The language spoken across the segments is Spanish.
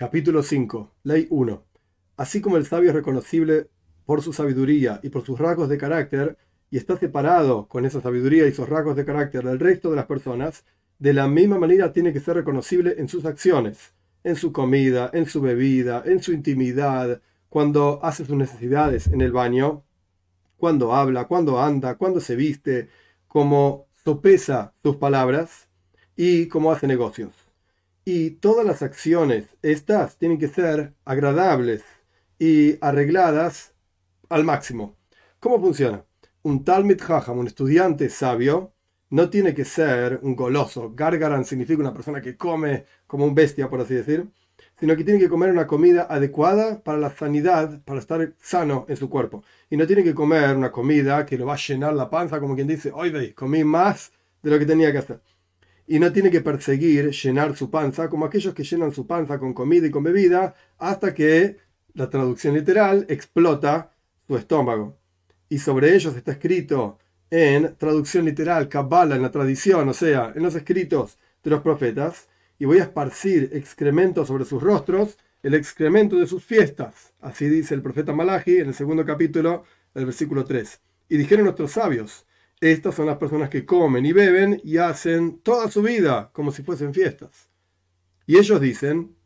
Capítulo 5. Ley 1. Así como el sabio es reconocible por su sabiduría y por sus rasgos de carácter, y está separado con esa sabiduría y sus rasgos de carácter del resto de las personas, de la misma manera tiene que ser reconocible en sus acciones, en su comida, en su bebida, en su intimidad, cuando hace sus necesidades en el baño, cuando habla, cuando anda, cuando se viste, cómo sopesa sus palabras y cómo hace negocios. Y todas las acciones, estas tienen que ser agradables y arregladas al máximo. ¿Cómo funciona? Un Talmid Jajam, un estudiante sabio, no tiene que ser un goloso. Gargaran significa una persona que come como un bestia, por así decir, sino que tiene que comer una comida adecuada para la sanidad, para estar sano en su cuerpo. Y no tiene que comer una comida que lo va a llenar la panza, como quien dice, hoy veis, comí más de lo que tenía que hacer. Y no tiene que perseguir llenar su panza como aquellos que llenan su panza con comida y con bebida hasta que, la traducción literal, explota su estómago. Y sobre ellos está escrito en traducción literal, Kabbalah, en la tradición, o sea, en los escritos de los profetas, y voy a esparcir excremento sobre sus rostros, el excremento de sus fiestas. Así dice el profeta Malachi en el segundo capítulo, el versículo 3. Y dijeron nuestros sabios: estas son las personas que comen y beben y hacen toda su vida como si fuesen fiestas. Y ellos dicen: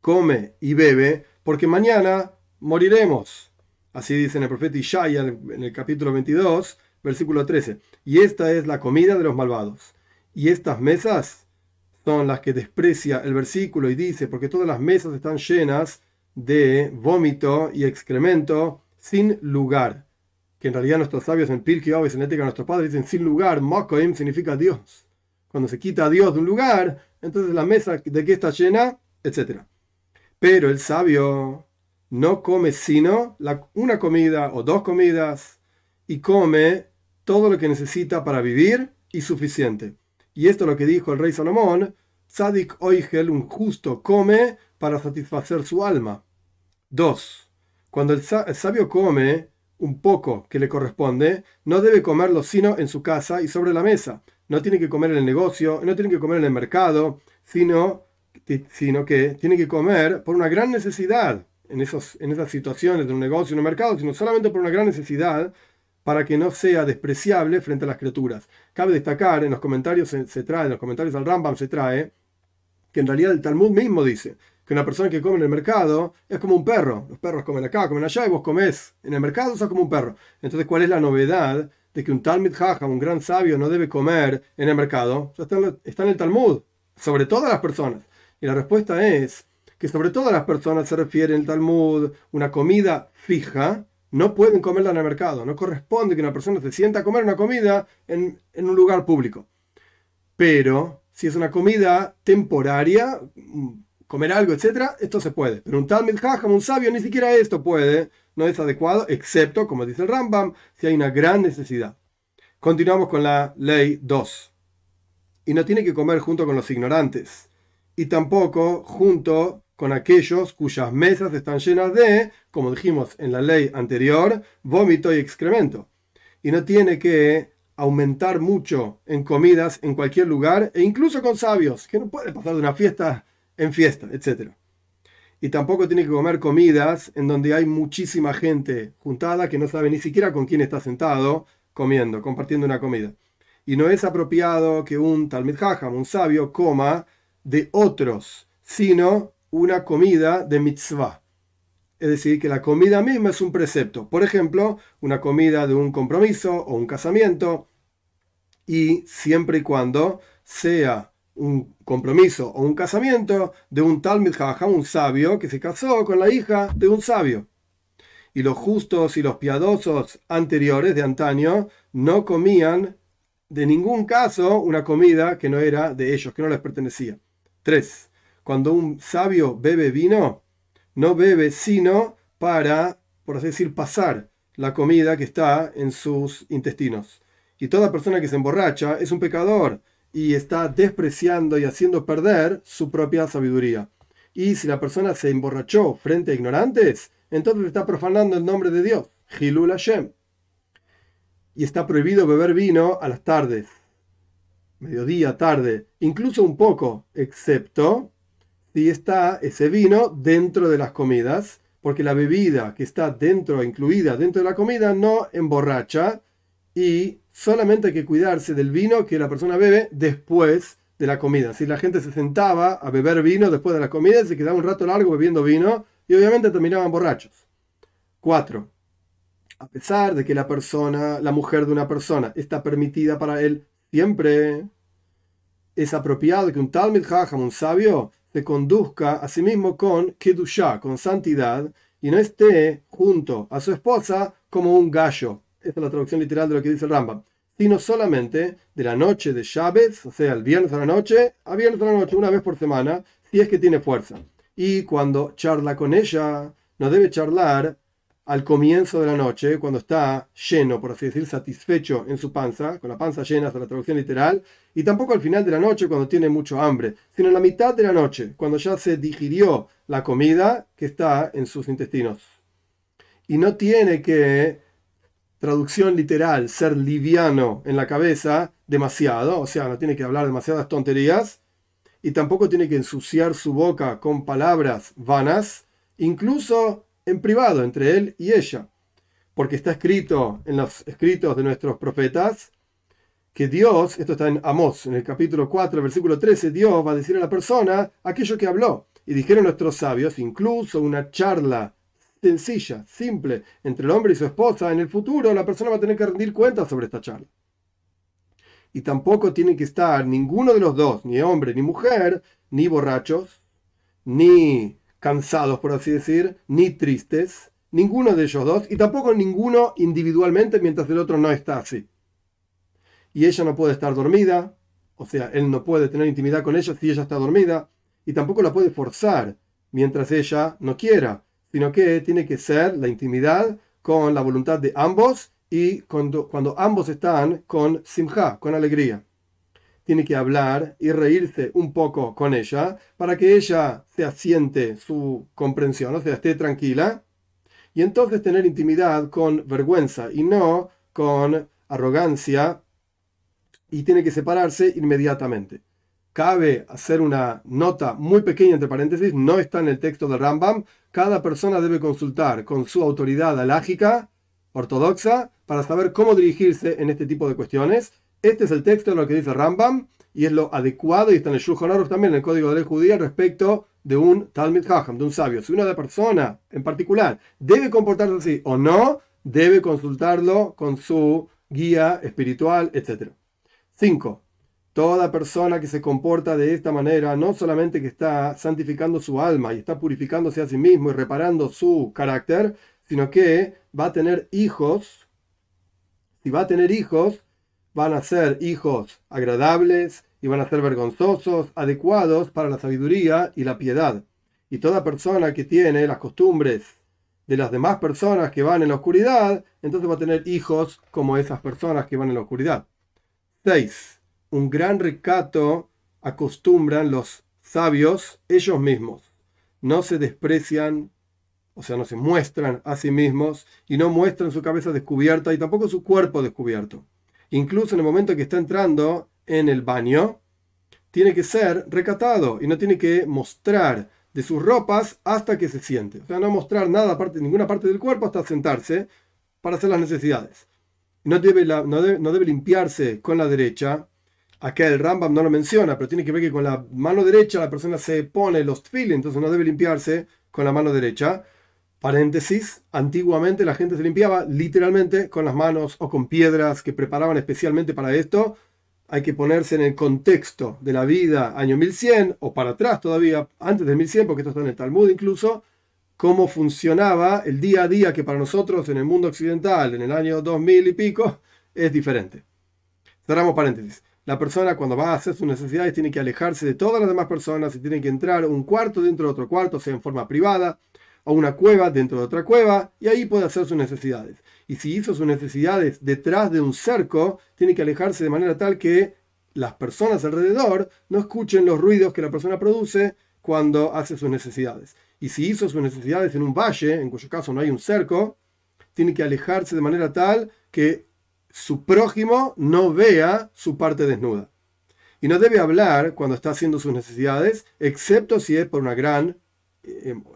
come y bebe porque mañana moriremos. Así dice el profeta Ishaya en el capítulo 22, versículo 13. Y esta es la comida de los malvados. Y estas mesas son las que desprecia el versículo y dice, porque todas las mesas están llenas de vómito y excremento sin lugar. Que en realidad nuestros sabios en Pirkei Avos, en Ética de nuestros padres, dicen sin lugar. Mokoim significa Dios. Cuando se quita a Dios de un lugar, entonces la mesa de qué está llena, etc. Pero el sabio no come sino una comida o dos comidas y come todo lo que necesita para vivir y suficiente. Y esto es lo que dijo el rey Salomón: Tzadik Oigel, un justo, come para satisfacer su alma. 2. Cuando el sabio come un poco que le corresponde, no debe comerlo sino en su casa y sobre la mesa. No tiene que comer en el negocio, no tiene que comer en el mercado, sino que tiene que comer por una gran necesidad en esas situaciones de un negocio, en un mercado, sino solamente por una gran necesidad, para que no sea despreciable frente a las criaturas. Cabe destacar, en los comentarios se trae, en los comentarios al Rambam se trae, que en realidad el Talmud mismo dice que una persona que come en el mercado es como un perro. Los perros comen acá, comen allá, y vos comés en el mercado, sos como un perro. Entonces, ¿cuál es la novedad de que un Talmid Jajam, un gran sabio, no debe comer en el mercado? Ya está en el Talmud, sobre todas las personas. Y la respuesta es que sobre todas las personas se refiere en el Talmud una comida fija. No pueden comerla en el mercado. No corresponde que una persona se sienta a comer una comida en un lugar público. Pero si es una comida temporaria, comer algo, etc., esto se puede. Pero un Talmid Jajam, un sabio, ni siquiera esto puede. No es adecuado, excepto, como dice el Rambam, si hay una gran necesidad. Continuamos con la ley 2. Y no tiene que comer junto con los ignorantes. Y tampoco junto con aquellos cuyas mesas están llenas de, como dijimos en la ley anterior, vómito y excremento. Y no tiene que aumentar mucho en comidas en cualquier lugar, e incluso con sabios, que no puede pasar de una fiesta en fiesta, etc. Y tampoco tiene que comer comidas en donde hay muchísima gente juntada que no sabe ni siquiera con quién está sentado comiendo, compartiendo una comida. Y no es apropiado que un Talmid Jajam, un sabio, coma de otros, sino una comida de mitzvah. Es decir, que la comida misma es un precepto. Por ejemplo, una comida de un compromiso o un casamiento, y siempre y cuando sea un compromiso o un casamiento de un Talmid Jajam, un sabio, que se casó con la hija de un sabio. Y los justos y los piadosos anteriores de antaño no comían de ningún caso una comida que no era de ellos, que no les pertenecía. 3. Cuando un sabio bebe vino, no bebe sino para, por así decir, pasar la comida que está en sus intestinos. Y toda persona que se emborracha es un pecador y está despreciando y haciendo perder su propia sabiduría. Y si la persona se emborrachó frente a ignorantes, entonces está profanando el nombre de Dios, Hilul Hashem. Y está prohibido beber vino a las tardes, mediodía, tarde, incluso un poco, excepto si está ese vino dentro de las comidas, porque la bebida que está dentro, incluida dentro de la comida, no emborracha y solamente hay que cuidarse del vino que la persona bebe después de la comida. Si la gente se sentaba a beber vino después de la comida, se quedaba un rato largo bebiendo vino y obviamente terminaban borrachos. 4. A pesar de que la mujer de una persona está permitida para él siempre, es apropiado que un Talmid Jajam, un sabio, se conduzca a sí mismo con Kedushá, con santidad, y no esté junto a su esposa como un gallo. Esta es la traducción literal de lo que dice el Rambam. Sino solamente de la noche de Shabbat, o sea, el viernes a la noche, a viernes a la noche, una vez por semana, si es que tiene fuerza. Y cuando charla con ella, no debe charlar al comienzo de la noche, cuando está lleno, por así decir, satisfecho en su panza, con la panza llena, hasta la traducción literal, y tampoco al final de la noche, cuando tiene mucho hambre, sino en la mitad de la noche, cuando ya se digirió la comida que está en sus intestinos. Y no tiene que, traducción literal, ser liviano en la cabeza demasiado, o sea, no tiene que hablar demasiadas tonterías, y tampoco tiene que ensuciar su boca con palabras vanas, incluso en privado, entre él y ella, porque está escrito en los escritos de nuestros profetas que Dios, esto está en Amós, en el capítulo 4, versículo 13, Dios va a decir a la persona aquello que habló. Y dijeron nuestros sabios, incluso una charla sencilla, simple, entre el hombre y su esposa, en el futuro la persona va a tener que rendir cuentas sobre esta charla. Y tampoco tienen que estar ninguno de los dos, ni hombre ni mujer, ni borrachos, ni cansados, por así decir, ni tristes, ninguno de ellos dos, y tampoco ninguno individualmente mientras el otro no está así. Y ella no puede estar dormida, o sea, él no puede tener intimidad con ella si ella está dormida, y tampoco la puede forzar mientras ella no quiera, sino que tiene que ser la intimidad con la voluntad de ambos y cuando ambos están con simjá, con alegría. Tiene que hablar y reírse un poco con ella para que ella se asiente su comprensión, o sea, esté tranquila, y entonces tener intimidad con vergüenza y no con arrogancia, y tiene que separarse inmediatamente. Cabe hacer una nota muy pequeña entre paréntesis, no está en el texto de Rambam. Cada persona debe consultar con su autoridad halágica ortodoxa para saber cómo dirigirse en este tipo de cuestiones. Este es el texto de lo que dice Rambam y es lo adecuado, y está en el Shulchan Aruch también, en el Código de Ley Judía, respecto de un Talmid Jajam, de un sabio. Si una persona en particular debe comportarse así o no, debe consultarlo con su guía espiritual, etc. 5. Toda persona que se comporta de esta manera, no solamente que está santificando su alma y está purificándose a sí mismo y reparando su carácter, sino que va a tener hijos. Si va a tener hijos, van a ser hijos agradables y van a ser vergonzosos, adecuados para la sabiduría y la piedad. Y toda persona que tiene las costumbres de las demás personas que van en la oscuridad, entonces va a tener hijos como esas personas que van en la oscuridad. 6. Un gran recato acostumbran los sabios ellos mismos. No se desprecian, o sea, no se muestran a sí mismos y no muestran su cabeza descubierta y tampoco su cuerpo descubierto. Incluso en el momento que está entrando en el baño, tiene que ser recatado y no tiene que mostrar de sus ropas hasta que se siente. O sea, no mostrar nada, ninguna parte del cuerpo hasta sentarse para hacer las necesidades. No debe limpiarse con la derecha. Acá el Rambam no lo menciona, pero tiene que ver que con la mano derecha la persona se pone los tefilín, entonces no debe limpiarse con la mano derecha. Paréntesis, antiguamente la gente se limpiaba literalmente con las manos o con piedras que preparaban especialmente para esto. Hay que ponerse en el contexto de la vida año 1100 o para atrás todavía, antes del 1100, porque esto está en el Talmud incluso, cómo funcionaba el día a día, que para nosotros en el mundo occidental, en el año 2000 y pico, es diferente. Cerramos paréntesis. La persona cuando va a hacer sus necesidades tiene que alejarse de todas las demás personas y tiene que entrar un cuarto dentro de otro cuarto, sea en forma privada, o una cueva dentro de otra cueva, y ahí puede hacer sus necesidades. Y si hizo sus necesidades detrás de un cerco, tiene que alejarse de manera tal que las personas alrededor no escuchen los ruidos que la persona produce cuando hace sus necesidades. Y si hizo sus necesidades en un valle, en cuyo caso no hay un cerco, tiene que alejarse de manera tal que su prójimo no vea su parte desnuda. Y no debe hablar cuando está haciendo sus necesidades, excepto si es por una gran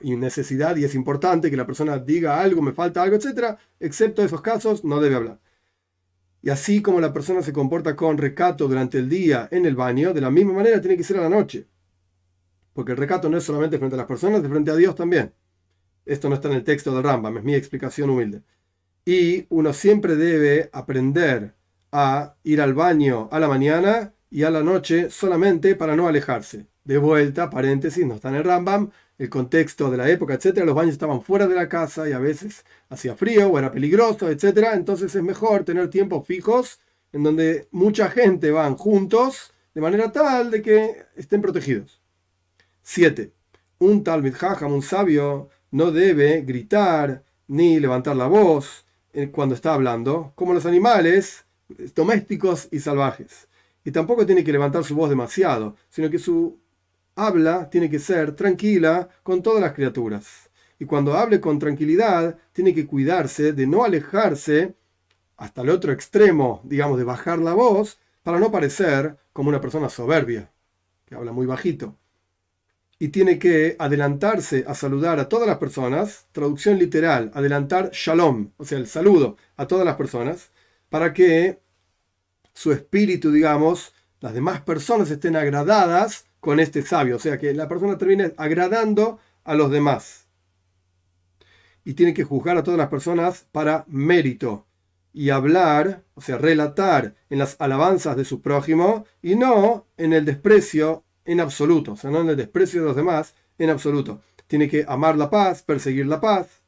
necesidad y es importante que la persona diga algo, me falta algo, etc. Excepto esos casos, no debe hablar. Y así como la persona se comporta con recato durante el día en el baño, de la misma manera tiene que ser a la noche. Porque el recato no es solamente frente a las personas, de frente a Dios también. Esto no está en el texto del Rambam, es mi explicación humilde. Y uno siempre debe aprender a ir al baño a la mañana y a la noche solamente para no alejarse. De vuelta, paréntesis, no está en el Rambam, el contexto de la época, etcétera. Los baños estaban fuera de la casa y a veces hacía frío o era peligroso, etcétera. Entonces es mejor tener tiempos fijos en donde mucha gente van juntos de manera tal de que estén protegidos. 7. Un Talmid Jajam, un sabio, no debe gritar ni levantar la voz cuando está hablando, como los animales domésticos y salvajes. Y tampoco tiene que levantar su voz demasiado, sino que su habla tiene que ser tranquila con todas las criaturas. Y cuando hable con tranquilidad, tiene que cuidarse de no alejarse hasta el otro extremo, digamos, de bajar la voz, para no parecer como una persona soberbia, que habla muy bajito. Y tiene que adelantarse a saludar a todas las personas, traducción literal, adelantar shalom, o sea, el saludo a todas las personas, para que su espíritu, digamos, las demás personas estén agradadas con este sabio, o sea, que la persona termine agradando a los demás. Y tiene que juzgar a todas las personas para mérito y hablar, o sea, relatar en las alabanzas de su prójimo y no en el desprecio en absoluto, o sea, no en el desprecio de los demás en absoluto. Tiene que amar la paz, perseguir la paz.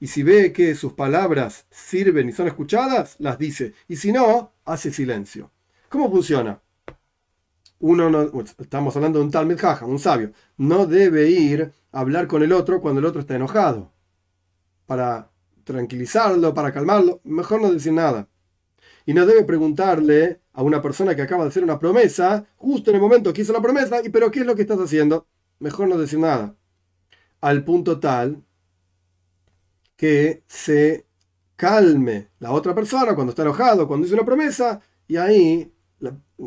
Y si ve que sus palabras sirven y son escuchadas, las dice. Y si no, hace silencio. ¿Cómo funciona? Estamos hablando de un Talmid Jajam, un sabio. No debe ir a hablar con el otro cuando el otro está enojado. Para tranquilizarlo, para calmarlo, mejor no decir nada. Y no debe preguntarle a una persona que acaba de hacer una promesa, justo en el momento que hizo la promesa, pero ¿qué es lo que estás haciendo? Mejor no decir nada. Al punto tal que se calme la otra persona cuando está enojado, cuando hizo una promesa, y ahí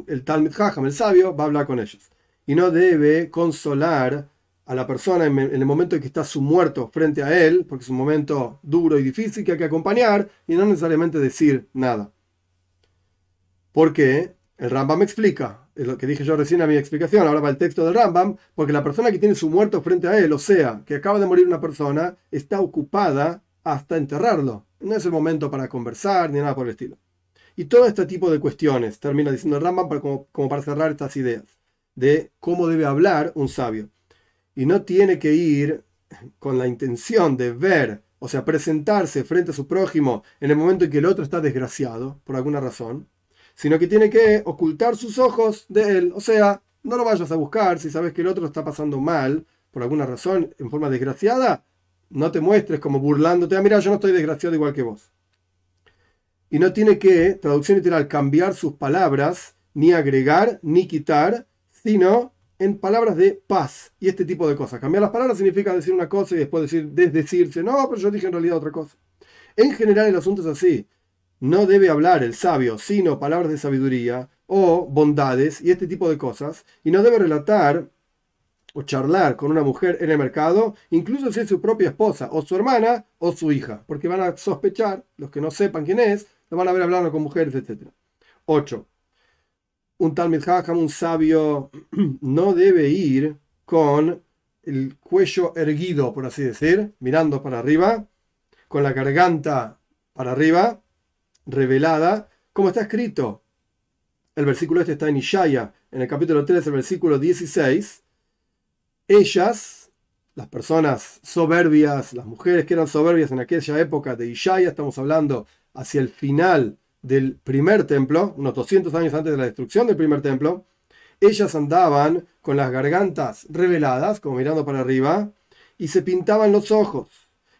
el Talmid Jajam, el sabio, va a hablar con ellos. Y no debe consolar a la persona en el momento en que está su muerto frente a él, porque es un momento duro y difícil que hay que acompañar, y no necesariamente decir nada. Porque el Rambam explica, es lo que dije yo recién en mi explicación, ahora va el texto del Rambam, porque la persona que tiene su muerto frente a él, o sea, que acaba de morir una persona, está ocupada hasta enterrarlo. No es el momento para conversar ni nada por el estilo. Y todo este tipo de cuestiones, termina diciendo el Rambam como para cerrar estas ideas, de cómo debe hablar un sabio. Y no tiene que ir con la intención de ver, o sea, presentarse frente a su prójimo en el momento en que el otro está desgraciado, por alguna razón, sino que tiene que ocultar sus ojos de él. O sea, no lo vayas a buscar si sabes que el otro está pasando mal, por alguna razón, en forma desgraciada, no te muestres como burlándote, mira, yo no estoy desgraciado igual que vos. Y no tiene que, traducción literal, cambiar sus palabras, ni agregar, ni quitar, sino en palabras de paz y este tipo de cosas. Cambiar las palabras significa decir una cosa y después desdecirse, no, pero yo dije en realidad otra cosa. En general el asunto es así. No debe hablar el sabio, sino palabras de sabiduría o bondades y este tipo de cosas. Y no debe relatar o charlar con una mujer en el mercado, incluso si es su propia esposa, o su hermana, o su hija. Porque van a sospechar, los que no sepan quién es, lo van a ver hablando con mujeres, etc. 8. Un Talmid Jajam, un sabio, no debe ir con el cuello erguido, por así decir, mirando para arriba, con la garganta para arriba, revelada, como está escrito. El versículo este está en Ishaya, en el capítulo 3, el versículo 16. Ellas, las personas soberbias, las mujeres que eran soberbias en aquella época de Ishaya, estamos hablando hacia el final del primer templo, unos 200 años antes de la destrucción del primer templo, ellas andaban con las gargantas reveladas, como mirando para arriba, y se pintaban los ojos.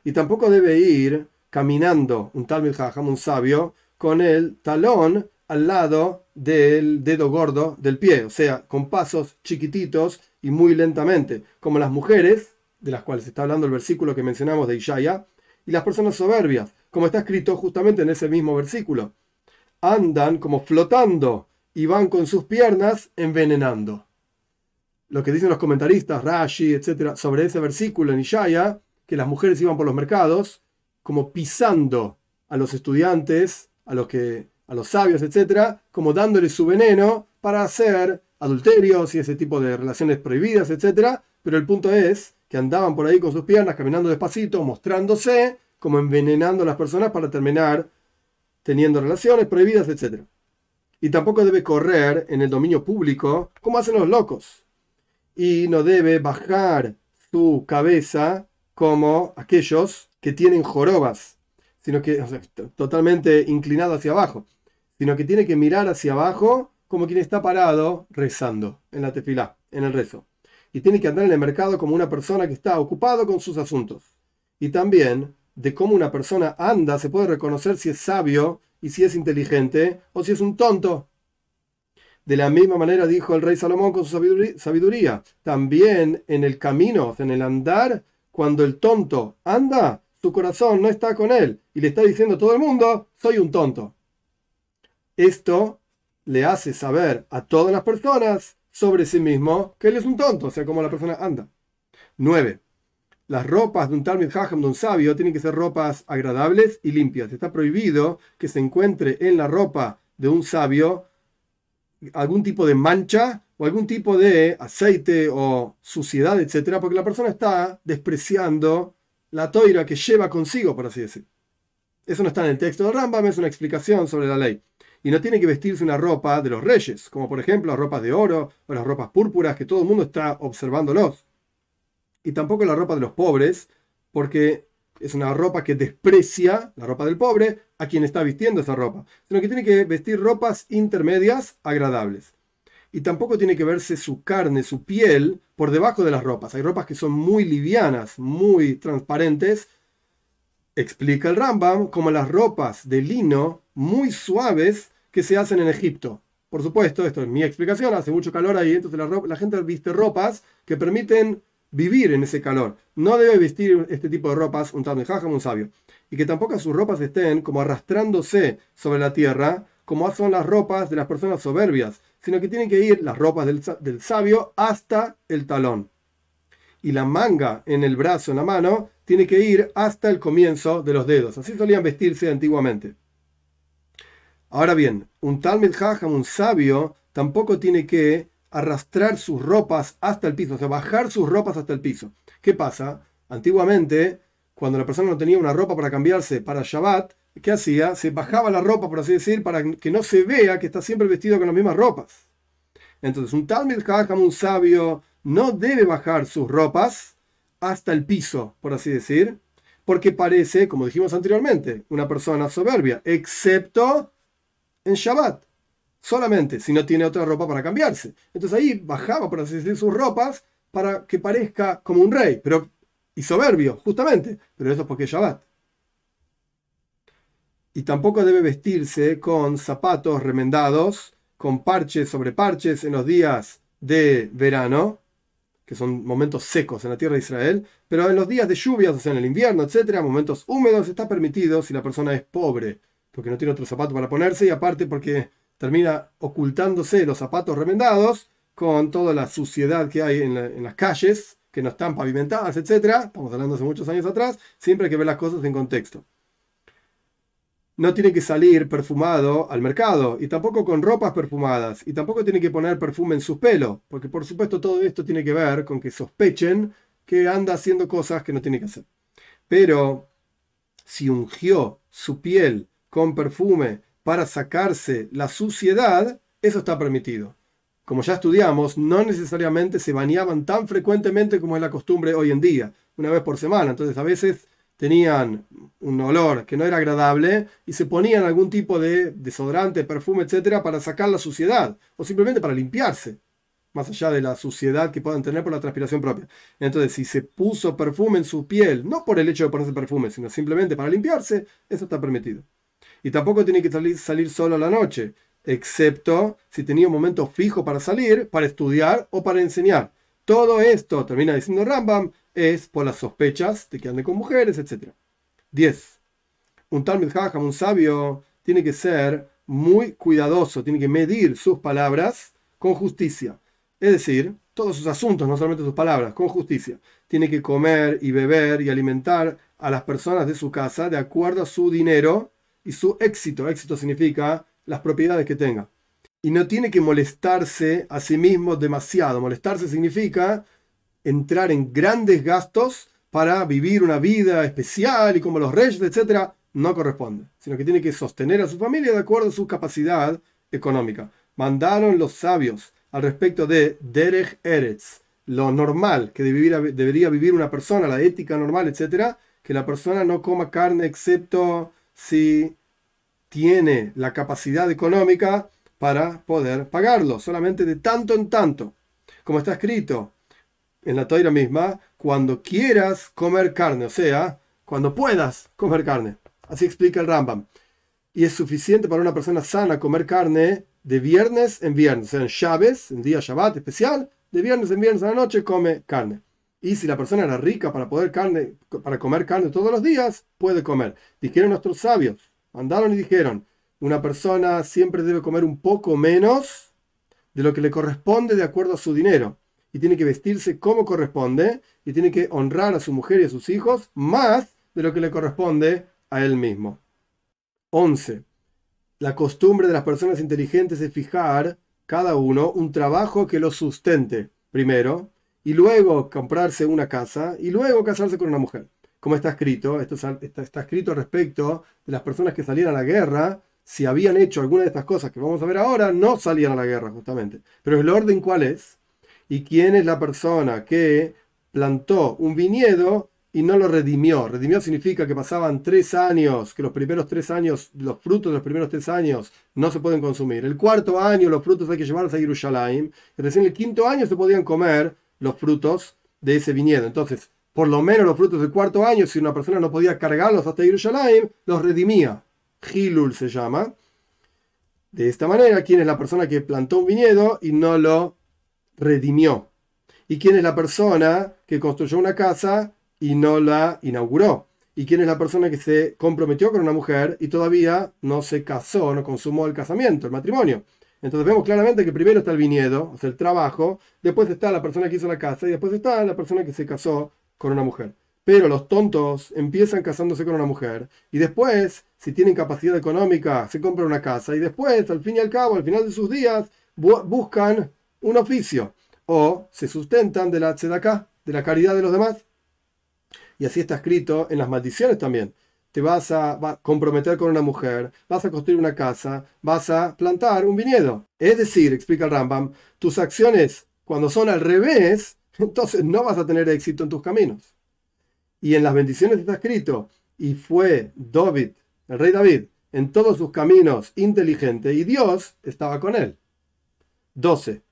Y tampoco debe ir caminando un Talmid Jajam, un sabio, con el talón al lado del dedo gordo del pie, o sea, con pasos chiquititos y muy lentamente, como las mujeres, de las cuales está hablando el versículo que mencionamos de Ishaya, y las personas soberbias, como está escrito justamente en ese mismo versículo. Andan como flotando y van con sus piernas envenenando. Lo que dicen los comentaristas, Rashi, etcétera, sobre ese versículo en Ishaya, que las mujeres iban por los mercados como pisando a los estudiantes, a los sabios, etcétera, como dándoles su veneno para hacer adulterios y ese tipo de relaciones prohibidas, etcétera. Pero el punto es que andaban por ahí con sus piernas, caminando despacito, mostrándose, como envenenando a las personas para terminar teniendo relaciones prohibidas, etcétera. Y tampoco debe correr en el dominio público como hacen los locos. Y no debe bajar su cabeza como aquellos que tienen jorobas, sino que, o sea, totalmente inclinado hacia abajo, sino que tiene que mirar hacia abajo como quien está parado rezando en la tefilá, en el rezo. Y tiene que andar en el mercado como una persona que está ocupado con sus asuntos. Y también de cómo una persona anda se puede reconocer si es sabio y si es inteligente o si es un tonto. De la misma manera dijo el rey Salomón con su sabiduría. También en el camino, en el andar, cuando el tonto anda, su corazón no está con él y le está diciendo a todo el mundo, soy un tonto. Esto le hace saber a todas las personas sobre sí mismo que él es un tonto, o sea, como la persona anda. 9. Las ropas de un Talmid Jajam, de un sabio, tienen que ser ropas agradables y limpias. Está prohibido que se encuentre en la ropa de un sabio algún tipo de mancha o algún tipo de aceite o suciedad, etcétera, porque la persona está despreciando la toira que lleva consigo, por así decir. Eso no está en el texto de Rambam, es una explicación sobre la ley. Y no tiene que vestirse una ropa de los reyes, como por ejemplo las ropas de oro o las ropas púrpuras que todo el mundo está observándolos. Y tampoco la ropa de los pobres, porque es una ropa que desprecia, la ropa del pobre, a quien está vistiendo esa ropa, sino que tiene que vestir ropas intermedias agradables. Y tampoco tiene que verse su carne, su piel, por debajo de las ropas. Hay ropas que son muy livianas, muy transparentes. Explica el Rambam como las ropas de lino muy suaves que se hacen en Egipto. Por supuesto, esto es mi explicación, hace mucho calor ahí, entonces la gente viste ropas que permiten vivir en ese calor. No debe vestir este tipo de ropas un Talmid Jajam, un sabio. Y que tampoco sus ropas estén como arrastrándose sobre la tierra, como son las ropas de las personas soberbias, sino que tienen que ir las ropas del sabio hasta el talón. Y la manga en el brazo, en la mano, tiene que ir hasta el comienzo de los dedos. Así solían vestirse antiguamente. Ahora bien, un Talmid Jajam, un sabio, tampoco tiene que arrastrar sus ropas hasta el piso, o sea, bajar sus ropas hasta el piso. ¿Qué pasa? Antiguamente, cuando la persona no tenía una ropa para cambiarse para Shabbat, ¿qué hacía? Se bajaba la ropa, por así decir, para que no se vea que está siempre vestido con las mismas ropas. Entonces, un Talmid Jajam, un sabio, no debe bajar sus ropas hasta el piso, por así decir, porque parece, como dijimos anteriormente, una persona soberbia, excepto en Shabbat. Solamente si no tiene otra ropa para cambiarse. Entonces ahí bajaba, por así decir, sus ropas para que parezca como un rey, y soberbio, justamente. Pero eso es porque es Shabbat. Y tampoco debe vestirse con zapatos remendados, con parches sobre parches en los días de verano, que son momentos secos en la tierra de Israel, pero en los días de lluvias, o sea, en el invierno, etcétera, momentos húmedos, está permitido si la persona es pobre, porque no tiene otro zapato para ponerse y aparte porque termina ocultándose los zapatos remendados con toda la suciedad que hay en las calles, que no están pavimentadas, etcétera. Estamos hablando hace muchos años atrás, siempre hay que ver las cosas en contexto. No tiene que salir perfumado al mercado y tampoco con ropas perfumadas y tampoco tiene que poner perfume en su pelo, porque por supuesto todo esto tiene que ver con que sospechen que anda haciendo cosas que no tiene que hacer. Pero si ungió su piel con perfume para sacarse la suciedad, eso está permitido. Como ya estudiamos, no necesariamente se bañaban tan frecuentemente como es la costumbre hoy en día, una vez por semana. Entonces a veces tenían un olor que no era agradable y se ponían algún tipo de desodorante, perfume, etcétera, para sacar la suciedad o simplemente para limpiarse, más allá de la suciedad que puedan tener por la transpiración propia. Entonces, si se puso perfume en su piel, no por el hecho de ponerse perfume, sino simplemente para limpiarse, eso está permitido. Y tampoco tiene que salir solo a la noche, excepto si tenía un momento fijo para salir, para estudiar o para enseñar. Todo esto, termina diciendo Rambam, es por las sospechas de que ande con mujeres, etc. 10. Un Talmid Jajam, un sabio, tiene que ser muy cuidadoso, tiene que medir sus palabras con justicia. Es decir, todos sus asuntos, no solamente sus palabras, con justicia. Tiene que comer y beber y alimentar a las personas de su casa de acuerdo a su dinero y su éxito. Éxito significa las propiedades que tenga. Y no tiene que molestarse a sí mismo demasiado. Molestarse significa entrar en grandes gastos para vivir una vida especial y como los reyes, etcétera. No corresponde, sino que tiene que sostener a su familia de acuerdo a su capacidad económica. Mandaron los sabios al respecto de Derech Eretz, lo normal que debería vivir una persona, la ética normal, etcétera, que la persona no coma carne excepto si tiene la capacidad económica para poder pagarlo, solamente de tanto en tanto. Como está escrito en la Toira misma, cuando quieras comer carne, o sea, cuando puedas comer carne. Así explica el Rambam. Y es suficiente para una persona sana comer carne de viernes en viernes, o sea, en Shabbos, en día Shabbat especial, de viernes en viernes a la noche come carne. Y si la persona era rica para para comer carne todos los días, puede comer. Dijeron nuestros sabios, mandaron y dijeron, una persona siempre debe comer un poco menos de lo que le corresponde de acuerdo a su dinero. Y tiene que vestirse como corresponde, y tiene que honrar a su mujer y a sus hijos más de lo que le corresponde a él mismo. 11. La costumbre de las personas inteligentes es fijar cada uno un trabajo que lo sustente primero, y luego comprarse una casa, y luego casarse con una mujer. Como está escrito, está escrito respecto de las personas que salían a la guerra. Si habían hecho alguna de estas cosas que vamos a ver ahora, no salían a la guerra justamente. Pero el orden, ¿cuál es? ¿Y quién es la persona que plantó un viñedo y no lo redimió? Redimió significa que pasaban 3 años, que los primeros 3 años, los frutos de los primeros 3 años no se pueden consumir. El 4.º año los frutos hay que llevarlos a Jerusalén. Y recién el 5.º año se podían comer los frutos de ese viñedo. Entonces, por lo menos los frutos del 4.º año, si una persona no podía cargarlos hasta Jerusalén, los redimía. Hilul se llama. De esta manera, ¿quién es la persona que plantó un viñedo y no lo redimió? ¿Y quién es la persona que construyó una casa y no la inauguró? ¿Y quién es la persona que se comprometió con una mujer y todavía no se casó, no consumó el casamiento, el matrimonio? Entonces vemos claramente que primero está el viñedo, o sea, el trabajo, después está la persona que hizo la casa y después está la persona que se casó con una mujer. Pero los tontos empiezan casándose con una mujer y después, si tienen capacidad económica, se compran una casa y después, al fin y al cabo, al final de sus días, buscan un oficio o se sustentan de la tzedaká, de la caridad de los demás. Y así está escrito en las maldiciones también. Te vas a comprometer con una mujer, vas a construir una casa, vas a plantar un viñedo. Es decir, explica el Rambam, tus acciones cuando son al revés, entonces no vas a tener éxito en tus caminos. Y en las bendiciones está escrito, y fue David, el rey David, en todos sus caminos inteligente, y Dios estaba con él. 12.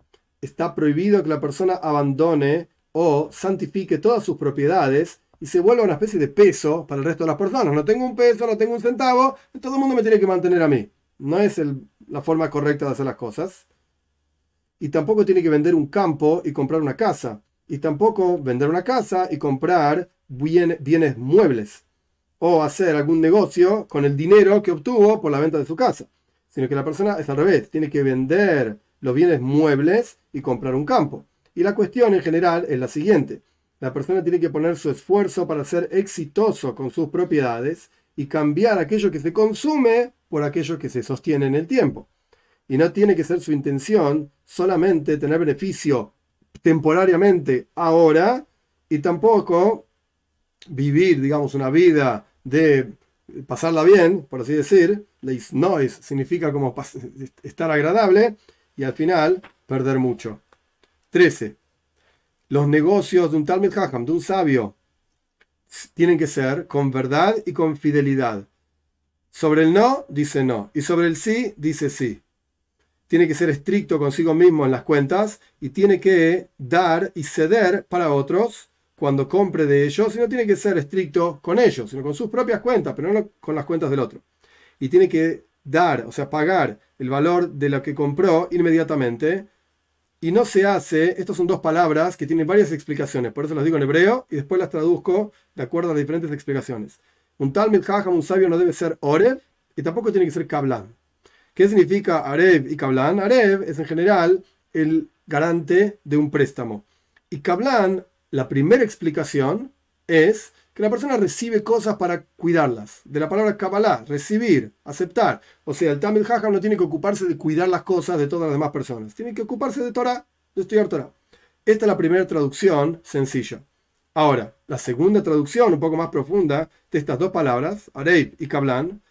Está prohibido que la persona abandone o santifique todas sus propiedades y se vuelva una especie de peso para el resto de las personas. No tengo un peso, no tengo un centavo, todo el mundo me tiene que mantener a mí. No es la forma correcta de hacer las cosas. Y tampoco tiene que vender un campo y comprar una casa. Y tampoco vender una casa y comprar bienes muebles. O hacer algún negocio con el dinero que obtuvo por la venta de su casa. Sino que la persona es al revés. Tiene que vender los bienes muebles y comprar un campo. Y la cuestión en general es la siguiente. La persona tiene que poner su esfuerzo para ser exitoso con sus propiedades y cambiar aquello que se consume por aquello que se sostiene en el tiempo. Y no tiene que ser su intención solamente tener beneficio temporariamente ahora y tampoco vivir, digamos, una vida de pasarla bien, por así decir. Leisnois significa como estar agradable y al final perder mucho. 13. Los negocios de un Talmid Jajam, de un sabio, tienen que ser con verdad y con fidelidad. Sobre el no, dice no. Y sobre el sí, dice sí. Tiene que ser estricto consigo mismo en las cuentas y tiene que dar y ceder para otros cuando compre de ellos. Y no tiene que ser estricto con ellos, sino con sus propias cuentas, pero no con las cuentas del otro. Y tiene que dar, o sea, pagar el valor de lo que compró inmediatamente. Y no se hace, estas son 2 palabras que tienen varias explicaciones, por eso las digo en hebreo y después las traduzco de acuerdo a las diferentes explicaciones. Un Talmid Jajam, un sabio, no debe ser Oreb y tampoco tiene que ser Kablan. ¿Qué significa Arev y Kablan? Arev es en general el garante de un préstamo. Y Kablan, la primera explicación es que la persona recibe cosas para cuidarlas. De la palabra Kabbalah, recibir, aceptar. O sea, el Talmid Jajam no tiene que ocuparse de cuidar las cosas de todas las demás personas. Tiene que ocuparse de Torah, de estudiar Torah. Esta es la primera traducción sencilla. Ahora, la segunda traducción, un poco más profunda, de estas dos palabras, Arev y Kablan,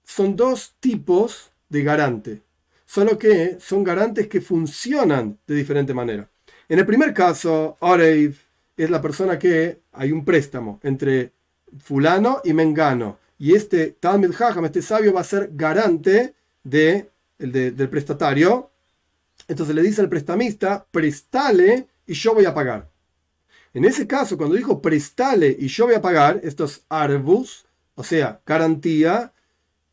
son dos tipos de garante. Solo que son garantes que funcionan de diferente manera. En el primer caso, Arev es la persona que hay un préstamo entre fulano y mengano. Y este Talmid Jajam, este sabio, va a ser garante del prestatario. Entonces le dice al prestamista, prestale y yo voy a pagar. En ese caso, cuando dijo prestale y yo voy a pagar, estos arbus, o sea, garantía,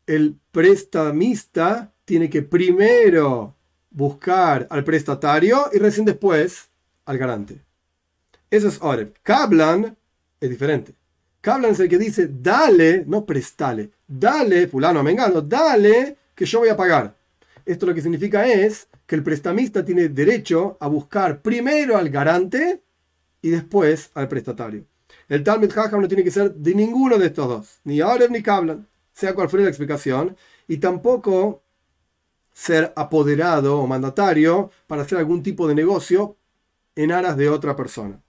el prestamista tiene que primero buscar al prestatario y recién después al garante. Eso es Arev. Kablan es diferente. Kablan es el que dice, dale, no prestale, dale, fulano o mengano, dale que yo voy a pagar. Esto lo que significa es que el prestamista tiene derecho a buscar primero al garante y después al prestatario. El Talmid Jajam no tiene que ser de ninguno de estos dos, ni Arev ni Kablan, sea cual fuera la explicación, y tampoco ser apoderado o mandatario para hacer algún tipo de negocio en aras de otra persona.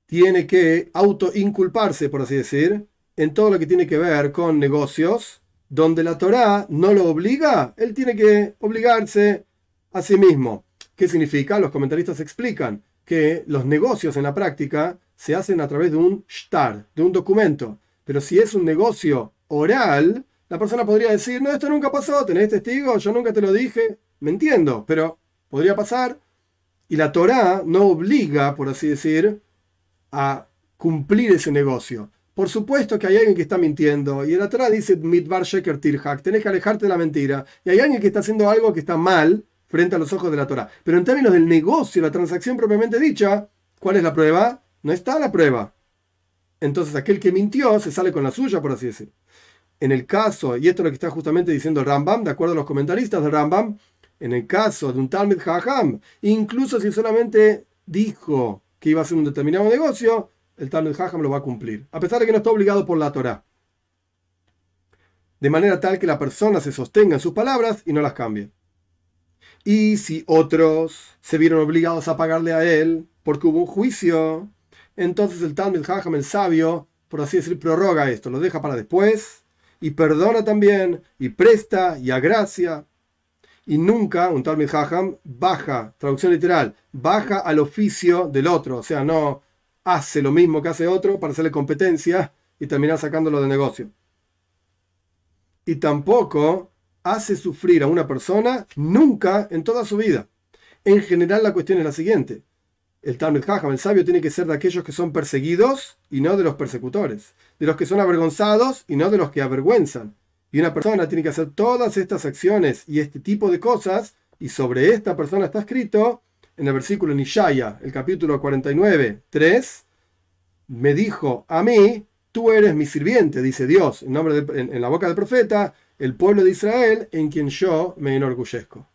Tiene que autoinculparse, por así decir, en todo lo que tiene que ver con negocios, donde la Torá no lo obliga, él tiene que obligarse a sí mismo. ¿Qué significa? Los comentaristas explican que los negocios en la práctica se hacen a través de un shtar, de un documento. Pero si es un negocio oral, la persona podría decir, no, esto nunca pasó, ¿tenés testigos? Yo nunca te lo dije. Me entiendo, pero podría pasar. Y la Torá no obliga, por así decir, a cumplir ese negocio. Por supuesto que hay alguien que está mintiendo, y la Torá dice, Midbar Sheker Tirhak, tenés que alejarte de la mentira. Y hay alguien que está haciendo algo que está mal frente a los ojos de la Torá. Pero en términos del negocio, la transacción propiamente dicha, ¿cuál es la prueba? No está la prueba. Entonces aquel que mintió se sale con la suya, por así decir. En el caso, y esto es lo que está justamente diciendo el Rambam, de acuerdo a los comentaristas del Rambam, en el caso de un Talmid Jajam, incluso si solamente dijo que iba a hacer un determinado negocio, el Talmid Jajam lo va a cumplir, a pesar de que no está obligado por la Torá. De manera tal que la persona se sostenga en sus palabras y no las cambie. Y si otros se vieron obligados a pagarle a él porque hubo un juicio, entonces el Talmid Jajam, el sabio, por así decir, prorroga esto, lo deja para después, y perdona también, y presta, y agracia. Y nunca un Talmid Jajam baja, traducción literal, baja al oficio del otro, o sea, no hace lo mismo que hace otro para hacerle competencia y terminar sacándolo de negocio. Y tampoco hace sufrir a una persona nunca en toda su vida. En general la cuestión es la siguiente. El Talmid Jajam, el sabio, tiene que ser de aquellos que son perseguidos y no de los persecutores, de los que son avergonzados y no de los que avergüenzan. Y una persona tiene que hacer todas estas acciones y este tipo de cosas, y sobre esta persona está escrito en el versículo en Ishaya, el capítulo 49, 3, me dijo a mí, tú eres mi sirviente, dice Dios, en la boca del profeta, el pueblo de Israel en quien yo me enorgullezco.